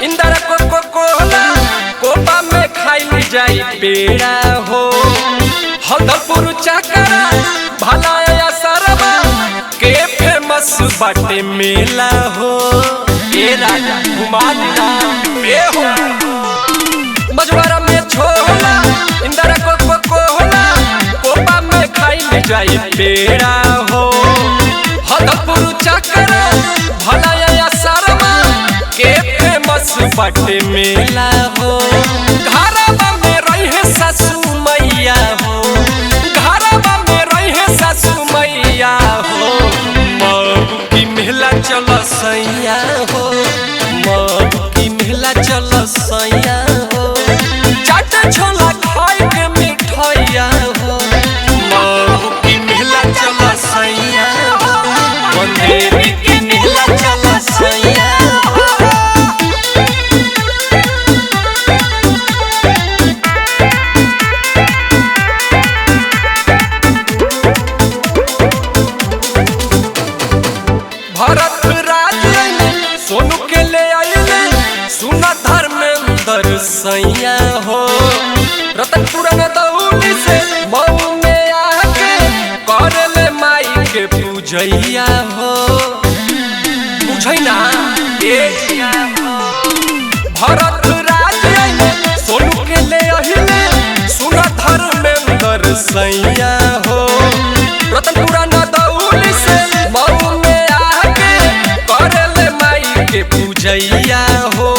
इंदर कोला Copa में खाई जाई पेड़ा हो। हल्दरपुर चकरा भलाया सरबा के फेमस बाटे मेला हो। ये राजा घुमा दिना पे हो। मजवारा में छोला इंदर कोला कोपा में खाई जाई पेड़ा हो। हल्दरपुर चकरा भलाया सरबा के फेमस बाटे मेला हो। घरवा में रहे सासू मैया हो। घरवा में रहे सासू मैया हो। मऊ की मेला चल सैया हो। मऊ की मेला चल सैया हो। चाट छोला खाए के मिठाइया हो। मऊ की मेला चल सैया हो। मंदिर की मेला चल सैया हो। भरत राज सोनू के ले आइले सुना धर्मेंद्र सैया हो। रतनपुर में दौली से मऊ में आके करले माई के पूजैया हो। बुझैना भरत राज सोनू के ले आइले सुना धर्मेंद्र सैया हो। रतनपुर में दौली से मऊ में आके करले माई के पूजैया हो।